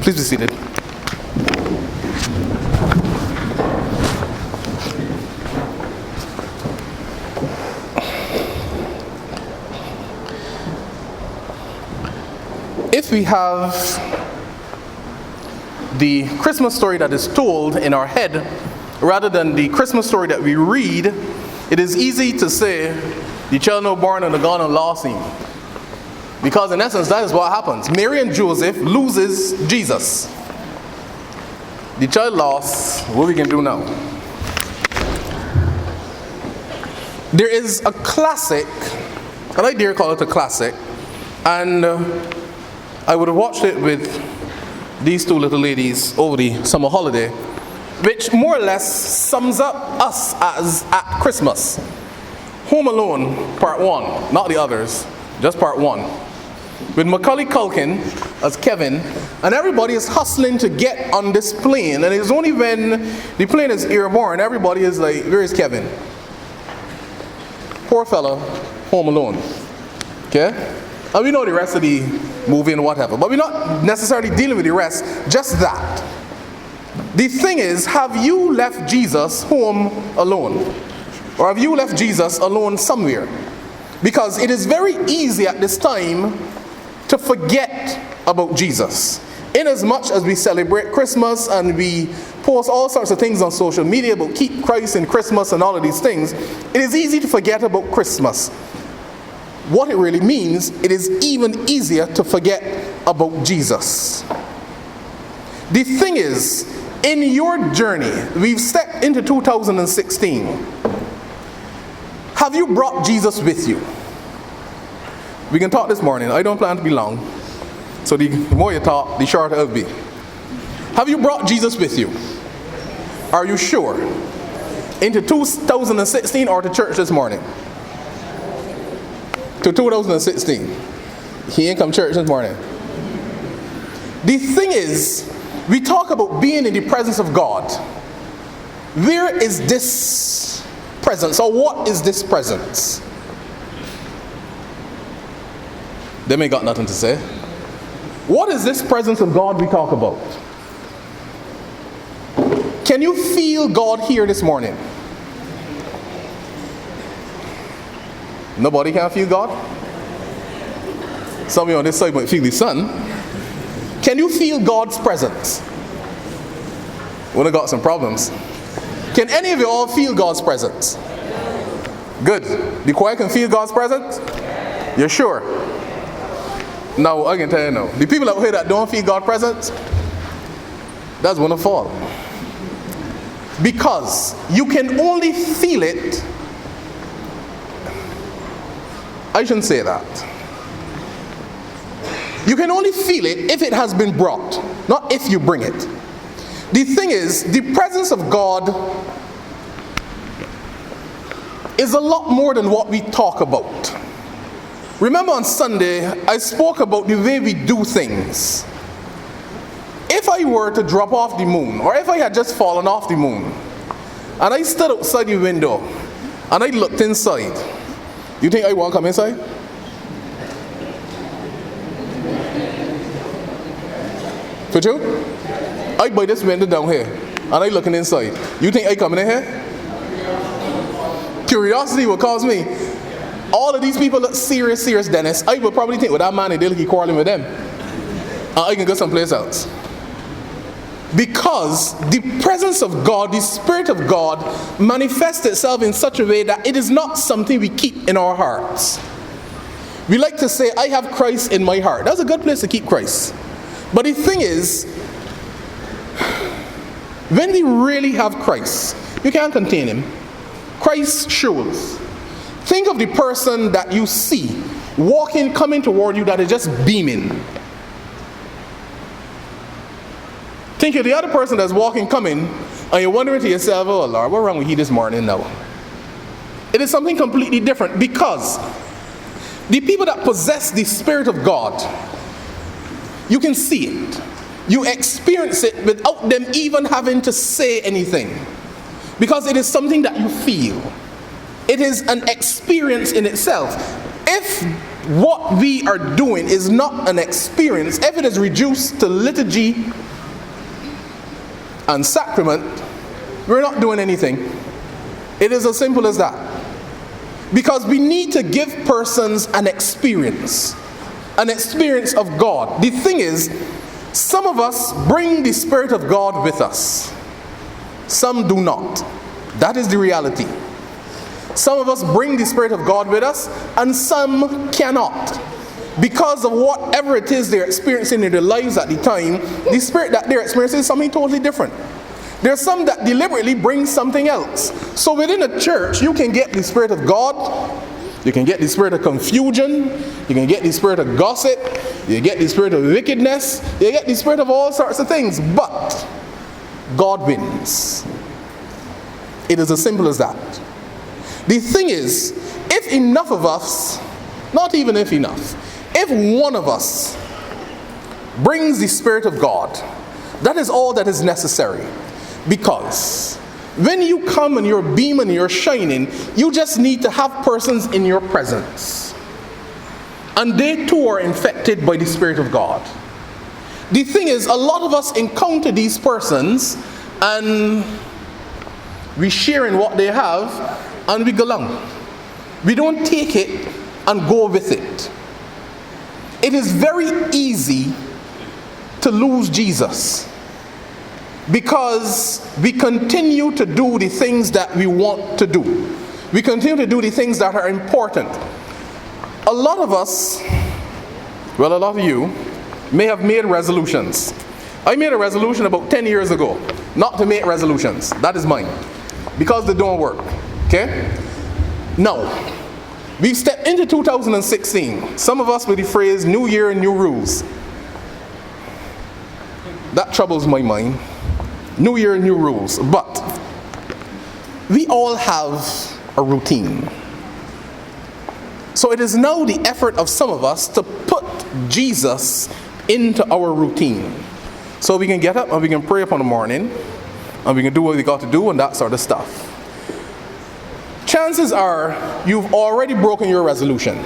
Please be seated. If we have the Christmas story that is told in our head, rather than the Christmas story that we read, it is easy to say, the child no born and the gone and lost him. Because in essence, that is what happens. Mary and Joseph loses Jesus. The child lost, what we can do now? There is a classic, and I dare call it a classic, and I would have watched it with these two little ladies over the summer holiday, which more or less sums up us as at Christmas. Home Alone, part 1, not the others, just part 1. With Macaulay Culkin as Kevin, and everybody is hustling to get on this plane, and it's only when the plane is airborne, everybody is like, where is Kevin? Poor fella, home alone. Okay? And we know the rest of the movie and whatever, but we're not necessarily dealing with the rest, just that. The thing is, have you left Jesus home alone? Or have you left Jesus alone somewhere? Because it is very easy at this time to forget about Jesus. In as much as we celebrate Christmas and we post all sorts of things on social media about keep Christ in Christmas and all of these things, it is easy to forget about Christmas. What it really means, it is even easier to forget about Jesus. The thing is, in your journey, we've stepped into 2016. Have you brought Jesus with you? We can talk this morning. I don't plan to be long. So the more you talk, the shorter it'll be. Have you brought Jesus with you? Are you sure? Into 2016 or to church this morning? To 2016. He ain't come to church this morning. The thing is, we talk about being in the presence of God. Where is this presence, or what is this presence? They may got nothing to say. What is this presence of God we talk about? Can you feel God here this morning? Nobody can feel God? Some of you on this side might feel the sun. Can you feel God's presence? Well, I got some problems. Can any of you all feel God's presence? Good. The choir can feel God's presence? You're sure? Now, I can tell you now. The people out here that don't feel God's presence, that's going to fall. Because you can only feel it. I shouldn't say that. You can only feel it if it has been brought, not if you bring it. The thing is, the presence of God is a lot more than what we talk about. Remember on Sunday, I spoke about the way we do things. If I were to drop off the moon, or if I had just fallen off the moon, and I stood outside the window, and I looked inside, you think I want to come inside? For you? I by this window down here, and I looking inside. You think I coming in here? Curiosity will cause me. All of these people look serious, Dennis. I would probably think, well, that man, they'll keep quarreling with them. I can go someplace else. Because the presence of God, the Spirit of God, manifests itself in such a way that it is not something we keep in our hearts. We like to say, I have Christ in my heart. That's a good place to keep Christ. But the thing is, when we really have Christ, you can't contain him. Christ shows. Think of the person that you see walking, coming toward you that is just beaming. Think of the other person that's walking, coming, and you're wondering to yourself, oh Lord, what's wrong with you this morning now? It is something completely different, because the people that possess the Spirit of God, you can see it. You experience it without them even having to say anything. Because it is something that you feel. It is an experience in itself. If what we are doing is not an experience, if it is reduced to liturgy and sacrament, we're not doing anything. It is as simple as that. Because we need to give persons an experience of God. The thing is, some of us bring the Spirit of God with us. Some do not. That is the reality. Some of us bring the Spirit of God with us, and some cannot. Because of whatever it is they're experiencing in their lives at the time, the Spirit that they're experiencing is something totally different. There are some that deliberately bring something else. So within a church, you can get the Spirit of God, you can get the spirit of confusion, you can get the spirit of gossip, you get the spirit of wickedness, you get the spirit of all sorts of things, but God wins. It is as simple as that. The thing is, if enough of us, not even if enough, if one of us brings the Spirit of God, that is all that is necessary. Because when you come and you're beaming and you're shining, you just need to have persons in your presence. And they too are infected by the Spirit of God. The thing is, a lot of us encounter these persons and we share in what they have and we go along. We don't take it and go with it. It is very easy to lose Jesus because we continue to do the things that we want to do. We continue to do the things that are important. A lot of us, well, a lot of you, may have made resolutions. I made a resolution about 10 years ago not to make resolutions. That is mine. Because they don't work. Okay? Now, we've stepped into 2016. Some of us with the phrase, New Year, New Rules. That troubles my mind. New Year, New Rules. But we all have a routine. So it is now the effort of some of us to put Jesus into our routine. So we can get up and we can pray up in the morning and we can do what we got to do and that sort of stuff. Chances are you've already broken your resolution,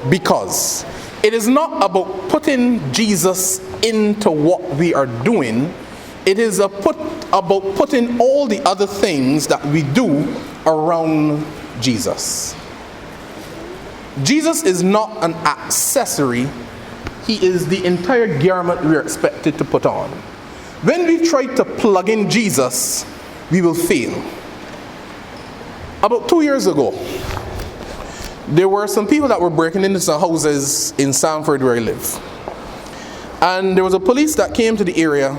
because it is not about putting Jesus into what we are doing. It is about putting all the other things that we do around Jesus. Jesus is not an accessory. He is the entire garment we are expected to put on. When we try to plug in Jesus, we will fail. About 2 years ago, there were some people that were breaking into some houses in Sanford where I live. And there was a police that came to the area,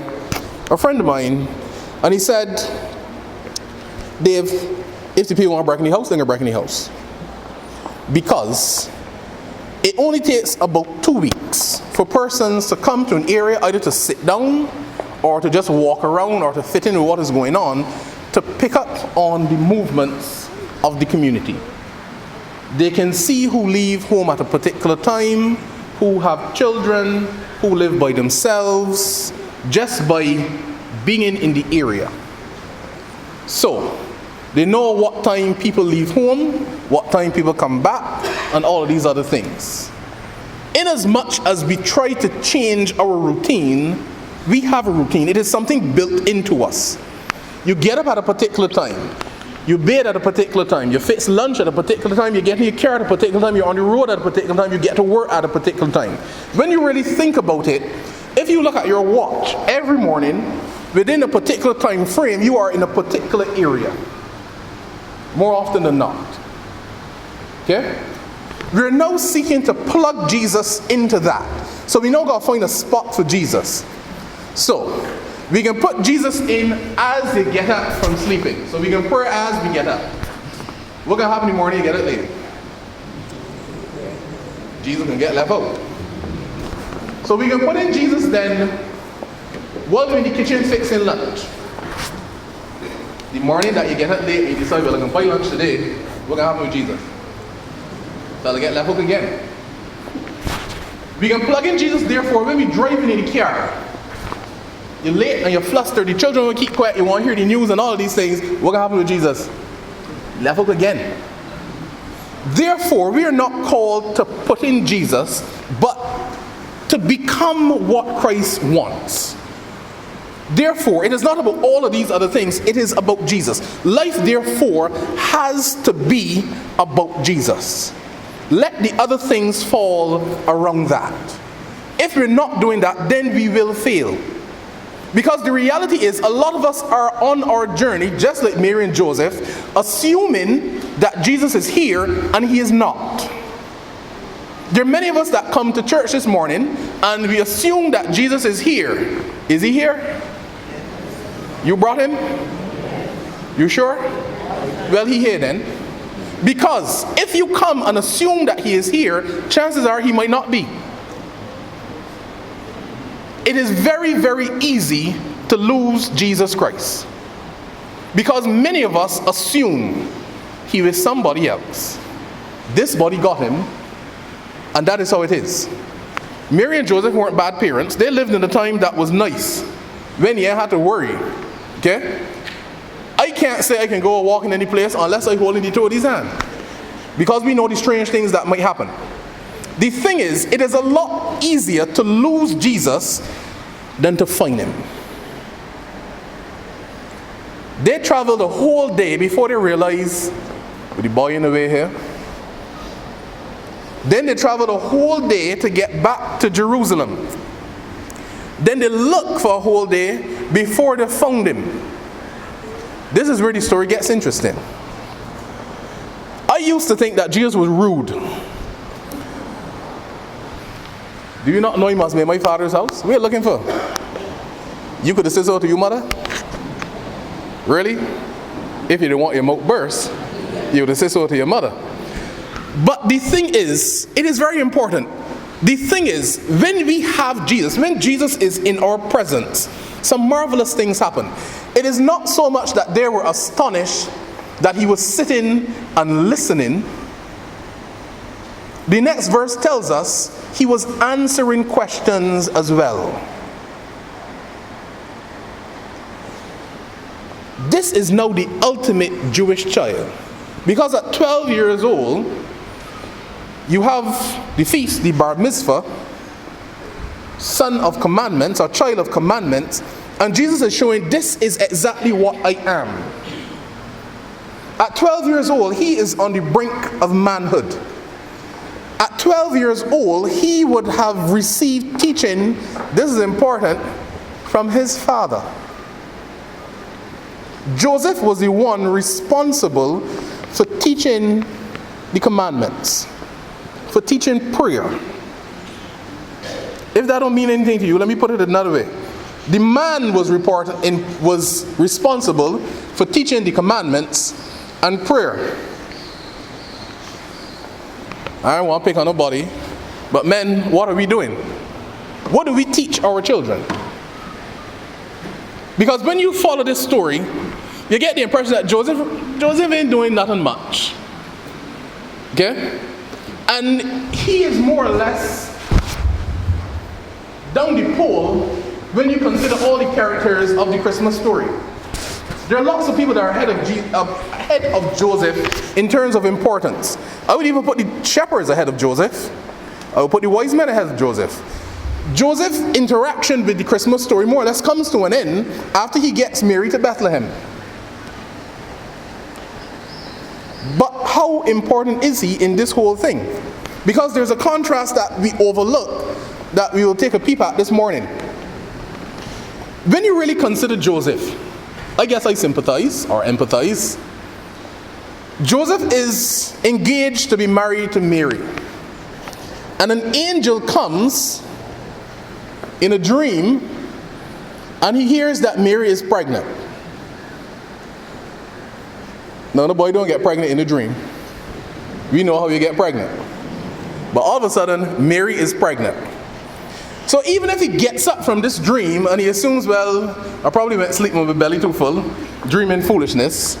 a friend of mine, and he said, Dave, if the people want to break in the house, they're going to break in the house. Because it only takes about 2 weeks for persons to come to an area, either to sit down or to just walk around or to fit in with what is going on, to pick up on the movements of the community. They can see who leave home at a particular time, who have children, who live by themselves, just by being in the area. So, they know what time people leave home, what time people come back, and all of these other things. Inasmuch as we try to change our routine, we have a routine. It is something built into us. You get up at a particular time. You bathe at a particular time. You fix lunch at a particular time. You get in your car at a particular time. You're on the road at a particular time. You get to work at a particular time. When you really think about it, if you look at your watch every morning, within a particular time frame, you are in a particular area. More often than not. Okay? We're now seeking to plug Jesus into that. So we now got to find a spot for Jesus. So, we can put Jesus in as you get up from sleeping. So we can pray as we get up. What's going to happen in the morning, you get it later? Jesus can get left out. So we can put in Jesus then while we're in the kitchen fixing lunch. The morning that you get up late, you decide, well, I can buy lunch today. What's going to happen with Jesus? So I'll get left out again. We can plug in Jesus, therefore, when we're driving in the car. You're late and you're flustered, the children will keep quiet, you want to hear the news and all of these things. What's going to happen with Jesus? Left out again. Therefore, we are not called to put in Jesus, but to become what Christ wants. Therefore, it is not about all of these other things. It is about Jesus. Life, therefore, has to be about Jesus. Let the other things fall around that. If we're not doing that, then we will fail. Because the reality is, a lot of us are on our journey, just like Mary and Joseph, assuming that Jesus is here, and he is not. There are many of us that come to church this morning, and we assume that Jesus is here. Is he here? You brought him? You sure? Well, he here then. Because if you come and assume that he is here, chances are he might not be. It is very, very easy to lose Jesus Christ. Because many of us assume he was somebody else. This body got him, and that is how it is. Mary and Joseph weren't bad parents. They lived in a time that was nice, when you had to worry. Okay? I can't say I can go walk in any place unless I hold in the toadie's hand, because we know the strange things that might happen. The thing is, it is a lot easier to lose Jesus than to find him. They traveled a whole day before they realized, with the boy in the way here. Then they traveled a whole day to get back to Jerusalem. Then they looked for a whole day before they found him. This is where the story gets interesting. I used to think that Jesus was rude. Do you not know he must be in my father's house? What are you looking for? You could have said so to your mother? Really? If you didn't want your mouth burst, you would have said so to your mother. But the thing is, it is very important. The thing is, when we have Jesus, when Jesus is in our presence, some marvelous things happen. It is not so much that they were astonished that he was sitting and listening. The next verse tells us he was answering questions as well. This is now the ultimate Jewish child. Because at 12 years old, you have the feast, the bar mitzvah, son of commandments, or child of commandments, and Jesus is showing this is exactly what I am. At 12 years old, he is on the brink of manhood. At 12 years old, he would have received teaching, this is important, from his father. Joseph was the one responsible for teaching the commandments, for teaching prayer. If that don't mean anything to you, let me put it another way. The man was responsible for teaching the commandments and prayer. I don't want to pick on nobody, but men, what are we doing? What do we teach our children? Because when you follow this story, you get the impression that Joseph ain't doing nothing much. Okay? And he is more or less down the pole when you consider all the characters of the Christmas story. There are lots of people that are ahead of Joseph in terms of importance. I would even put the shepherds ahead of Joseph. I would put the wise men ahead of Joseph. Joseph's interaction with the Christmas story more or less comes to an end after he gets Mary to Bethlehem. But how important is he in this whole thing? Because there's a contrast that we overlook that we will take a peep at this morning. When you really consider Joseph, I guess I sympathize or empathize. Joseph is engaged to be married to Mary. And an angel comes in a dream and he hears that Mary is pregnant. Now the boy don't get pregnant in a dream. We know how you get pregnant. But all of a sudden, Mary is pregnant. So even if he gets up from this dream and he assumes, well, I probably went sleeping with a belly too full, dreaming foolishness,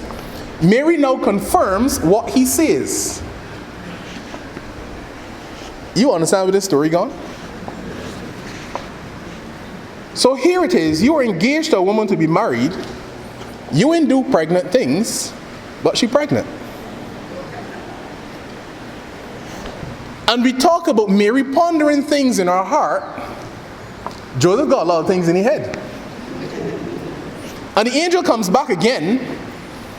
Mary now confirms what he says. You understand where this story gone? So here it is, you are engaged to a woman to be married, you ain't do pregnant things, but she pregnant. and we talk about Mary pondering things in her heart, Joseph got a lot of things in his head. And the angel comes back again,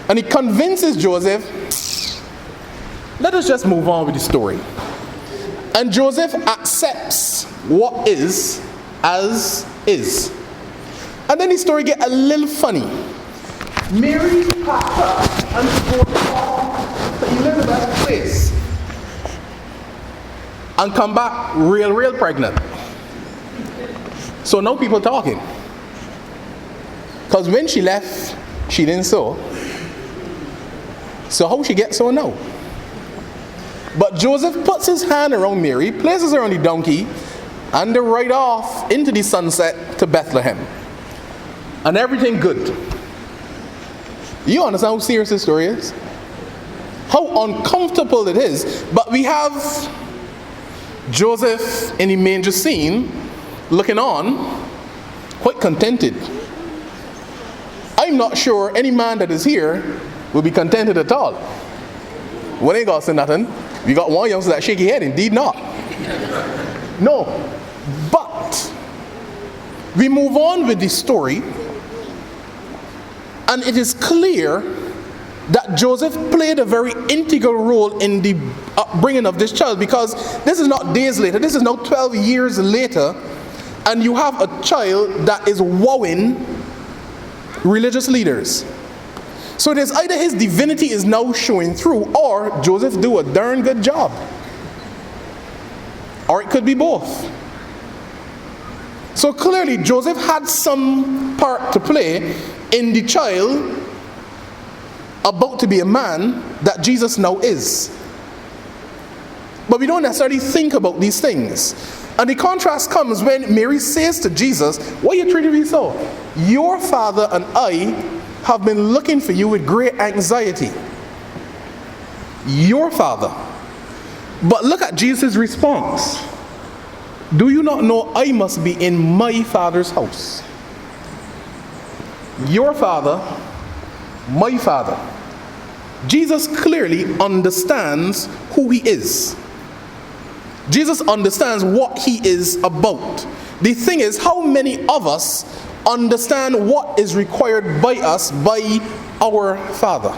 and he convinces Joseph, let us just move on with the story. And Joseph accepts what is as is. And then the story gets a little funny. Mary packed up and goes off to Elizabeth's place and come back real pregnant. So now people talking. Because when she left, she didn't sew. So how she get so now? But Joseph puts his hand around Mary, places her on the donkey, and they ride off into the sunset to Bethlehem. And everything good. You understand how serious this story is? How uncomfortable it is. But we have Joseph in the manger scene, looking on, quite contented. I'm not sure any man that is here will be contented at all. Well, ain't got to say nothing. We got one youngster that shake his head, indeed not. No. But we move on with the story, and it is clear that Joseph played a very integral role in the upbringing of this child, because this is not days later, this is now 12 years later, and you have a child that is wowing religious leaders. So it is either his divinity is now showing through, or Joseph do a darn good job. Or it could be both. So clearly Joseph had some part to play in the child about to be a man that Jesus now is. But we don't necessarily think about these things. And the contrast comes when Mary says to Jesus, why are you treating me so? Your father and I have been looking for you with great anxiety. Your father. But look at Jesus' response. Do you not know I must be in my father's house? Your father, my father. Jesus clearly understands who he is. Jesus understands what he is about. The thing is, how many of us understand what is required by us by our Father?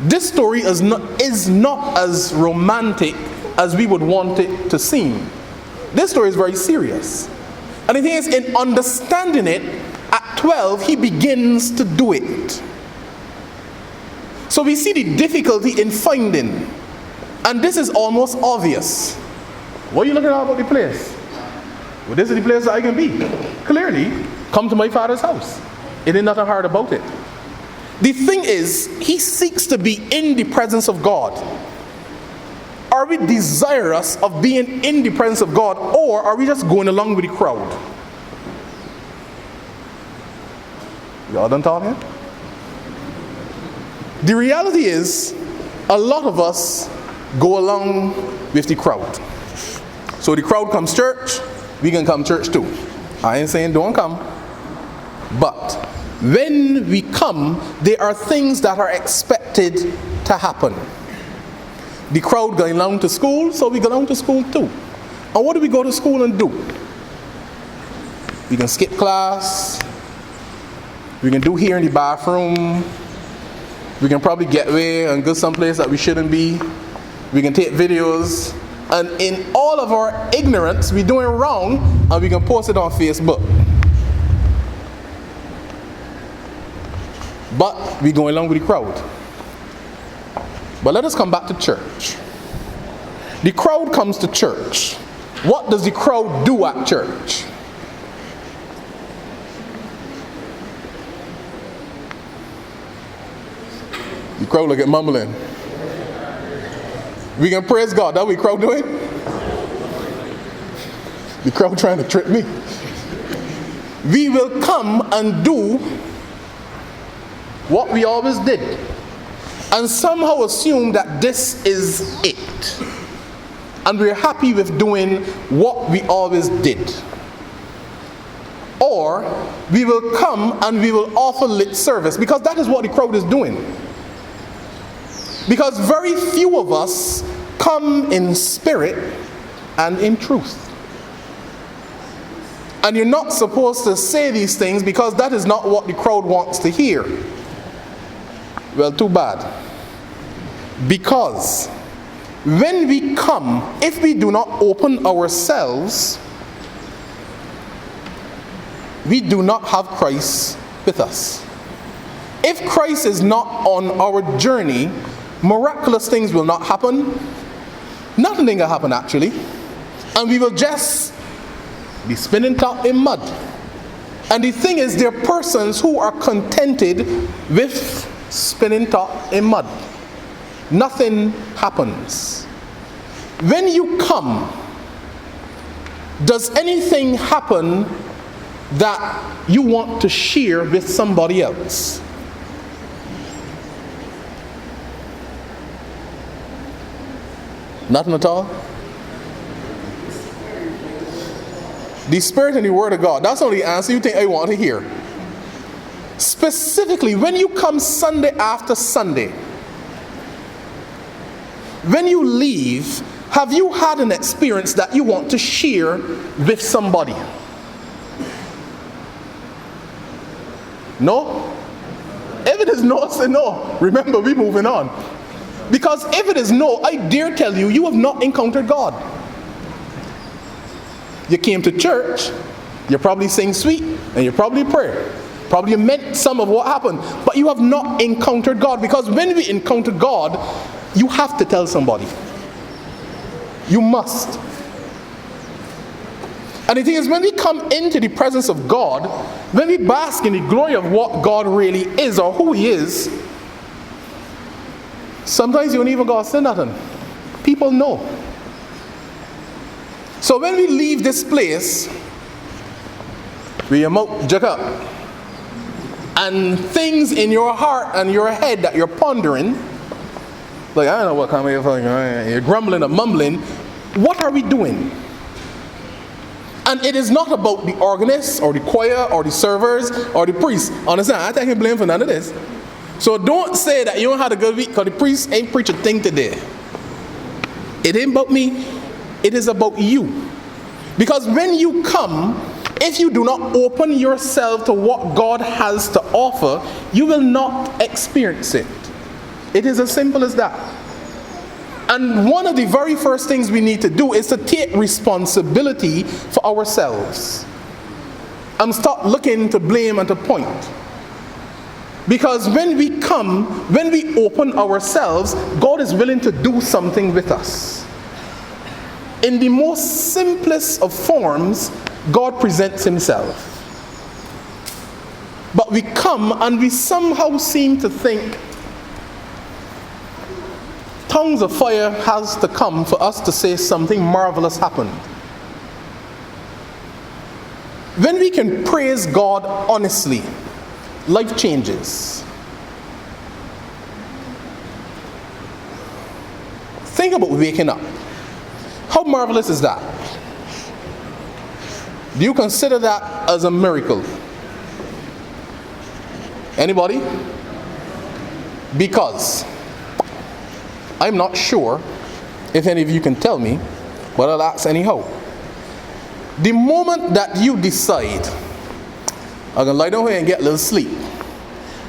This story is not as romantic as we would want it to seem. This story is very serious. And the thing is, in understanding it, at 12, he begins to do it. So we see the difficulty in finding. And this is almost obvious. What are you looking at about the place? Well, this is the place that I can be. Clearly, come to my father's house. It ain't nothing hard about it. The thing is, he seeks to be in the presence of God. Are we desirous of being in the presence of God, or are we just going along with the crowd? Y'all done talking? The reality is, a lot of us go along with the crowd. So the crowd comes to church, we can come to church too. I ain't saying don't come. But when we come, there are things that are expected to happen. The crowd going along to school, so we go along to school too. And what do we go to school and do? We can skip class. We can do here in the bathroom. We can probably get away and go someplace that we shouldn't be. We can take videos. And in all of our ignorance, we're doing wrong, and we can post it on Facebook. But we're going along with the crowd. But let us come back to church. The crowd comes to church. What does the crowd do at church? The crowd look at mumbling. We can praise God. That's what the crowd doing? The crowd trying to trick me. We will come and do what we always did, and somehow assume that this is it. And we're happy with doing what we always did. Or we will come and we will offer lip service, because that is what the crowd is doing. Because very few of us come in spirit and in truth. And you're not supposed to say these things because that is not what the crowd wants to hear. Well, too bad. Because when we come, if we do not open ourselves, we do not have Christ with us. If Christ is not on our journey, miraculous things will not happen. Nothing will happen actually. And we will just be spinning top in mud. And the thing is, there are persons who are contented with spinning top in mud. Nothing happens. When you come, does anything happen that you want to share with somebody else? Nothing at all? The Spirit and the Word of God. That's the only answer you think I want to hear. Specifically, when you come Sunday after Sunday, when you leave, have you had an experience that you want to share with somebody? No? If it is no, say no. Remember, we're moving on. Because if it is no, I dare tell you, you have not encountered God. You came to church, you probably sing sweet, and you probably pray. Probably you meant some of what happened, but you have not encountered God. Because when we encounter God, you have to tell somebody. You must. And the thing is, when we come into the presence of God, when we bask in the glory of what God really is or who He is, sometimes you don't even go to say nothing. People know. So when we leave this place, with your mouth jack up, and things in your heart and your head that you're pondering, like, I don't know what kind of you're grumbling or mumbling, what are we doing? And it is not about the organist or the choir or the servers or the priest. Understand? I take blame for none of this. So don't say that you don't have a good week because the priest ain't preach a thing today. It ain't about me. It is about you. Because when you come, if you do not open yourself to what God has to offer, you will not experience it. It is as simple as that. And one of the very first things we need to do is to take responsibility for ourselves. And stop looking to blame and to point. Because when we come, when we open ourselves, God is willing to do something with us. In the most simplest of forms, God presents Himself. But we come and we somehow seem to think tongues of fire has to come for us to say something marvelous happened. When we can praise God honestly, life changes. Think about waking up. How marvelous is that? Do you consider that as a miracle? Anybody? Because I'm not sure if any of you can tell me, but I'll ask anyhow. The moment that you decide, I'm going to lie down here and get a little sleep.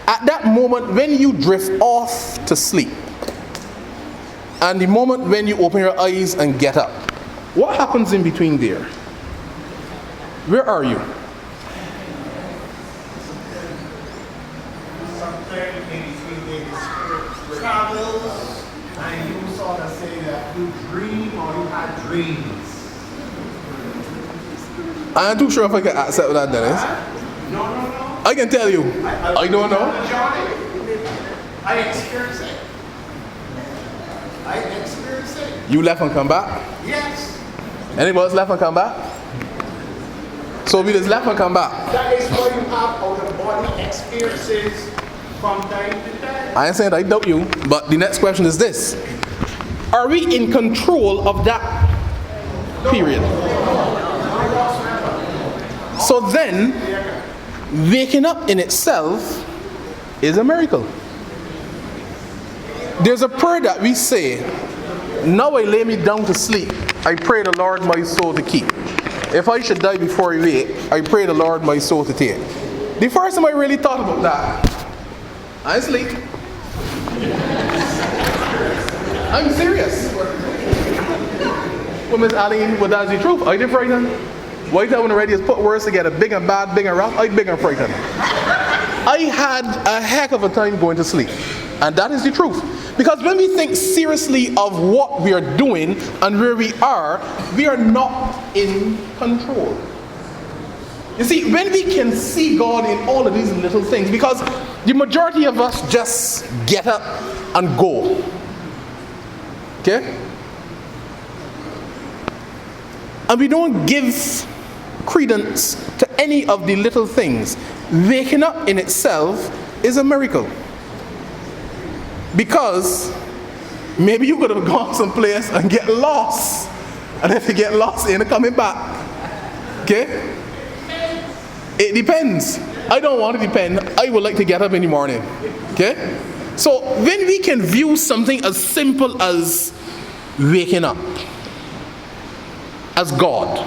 At that moment when you drift off to sleep, and the moment when you open your eyes and get up, what happens in between there? Where are you? Somewhere in between the spirit travels, and you sort of say that you dream or you had dreams. I'm not too sure if I can accept that, Dennis. No. I can tell you. I don't know. I experienced it. You left and come back? Yes. Anybody else left and come back? So we just left and come back. That is what you have out of body experiences from time to time. I ain't saying I doubt you, but the next question is this. Are we in control of that period? So then, waking up in itself is a miracle. There's a prayer that we say, now I lay me down to sleep, I pray the Lord my soul to keep. If I should die before I wake, I pray the Lord my soul to take. The first time I really thought about that, I sleep. I'm serious. Well, Miss Aline, well, that's the truth. I did frightened. Why tell when the radio put words together, big and bad, big and rough, I big and frightened. I had a heck of a time going to sleep. And that is the truth. Because when we think seriously of what we are doing and where we are not in control. You see, when we can see God in all of these little things, because the majority of us just get up and go. Okay? And we don't give credence to any of the little things. Waking up in itself is a miracle. Because maybe you could have gone someplace and get lost. And if you get lost, you ain't coming back. Okay? It depends. I don't want to depend. I would like to get up in the morning. Okay? So when we can view something as simple as waking up as God,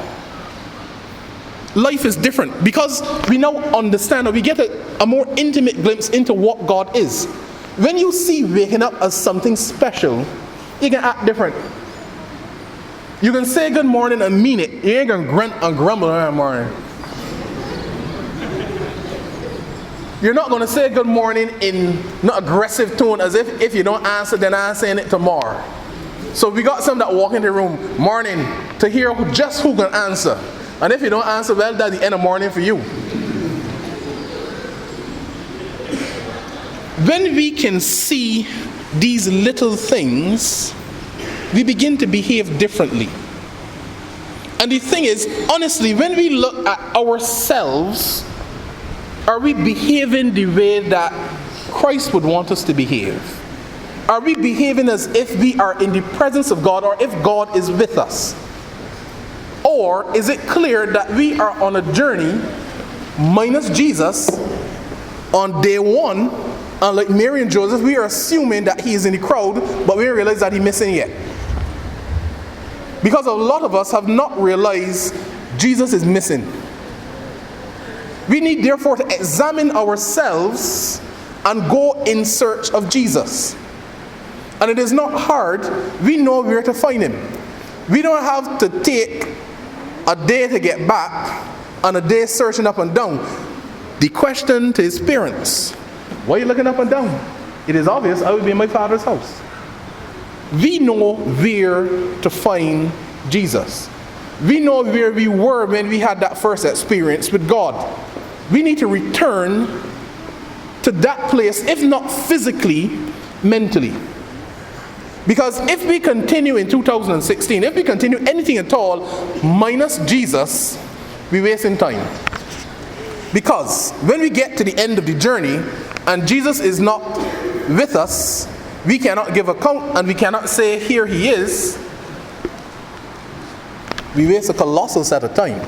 life is different because we now understand, or we get a more intimate glimpse into what God is. When you see waking up as something special, you can act different. You can say good morning and mean it. You ain't going to grunt and grumble every morning. You're not going to say good morning in not aggressive tone as if you don't answer, then I'm saying it tomorrow. So we got some that walk in the room morning to hear just who can answer. And if you don't answer, well, that's the end of morning for you. When we can see these little things, we begin to behave differently. And the thing is, honestly, when we look at ourselves, are we behaving the way that Christ would want us to behave? Are we behaving as if we are in the presence of God, or if God is with us? Or is it clear that we are on a journey minus Jesus on day one, and like Mary and Joseph, we are assuming that he is in the crowd, but we realize that he's missing yet? Because a lot of us have not realized Jesus is missing. We need therefore to examine ourselves and go in search of Jesus. And it is not hard. We know where to find him. We don't have to take a day to get back and a day searching up and down. The question to his parents, why are you looking up and down? It is obvious, I will be in my Father's house. We know where to find Jesus. We know where we were when we had that first experience with God. We need to return to that place, if not physically, mentally. Because if we continue in 2016, if we continue anything at all minus Jesus, we're wasting time. Because when we get to the end of the journey and Jesus is not with us, we cannot give account and we cannot say, here he is. We waste a colossal set of time.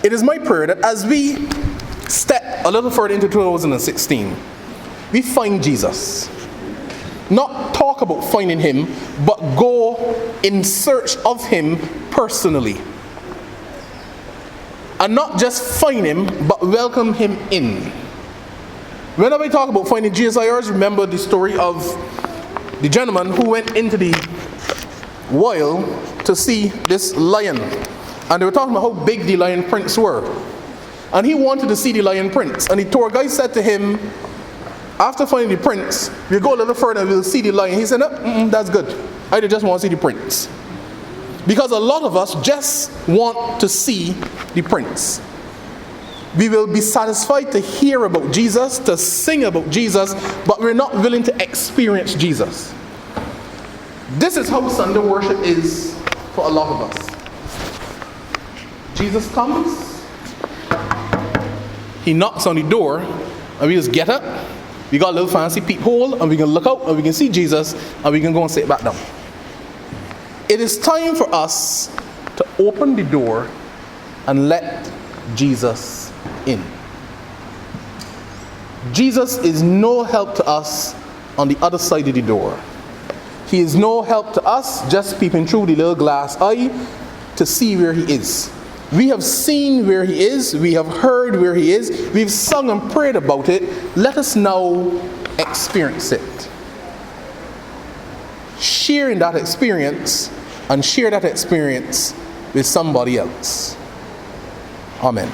It is my prayer that as we step a little further into 2016, we find Jesus. Not talk about finding him, but go in search of him personally. And not just find him, but welcome him in. Whenever I talk about finding Jesus, I always remember the story of the gentleman who went into the wild to see this lion. And they were talking about how big the lion prints were. And he wanted to see the lion prints. And the tour guide said to him, after finding the prints, we'll go a little further and we'll see the lion. He said, no, that's good. I just want to see the prints. Because a lot of us just want to see the prints. We will be satisfied to hear about Jesus, to sing about Jesus, but we're not willing to experience Jesus. This is how Sunday worship is for a lot of us. Jesus comes, he knocks on the door, and we just get up. We got a little fancy peephole, and we can look out, and we can see Jesus, and we can go and sit back down. It is time for us to open the door and let Jesus in. Jesus is no help to us on the other side of the door. He is no help to us just peeping through the little glass eye to see where he is. We have seen where he is. We have heard where he is. We've sung and prayed about it. Let us now experience it. Share in that experience and share that experience with somebody else. Amen.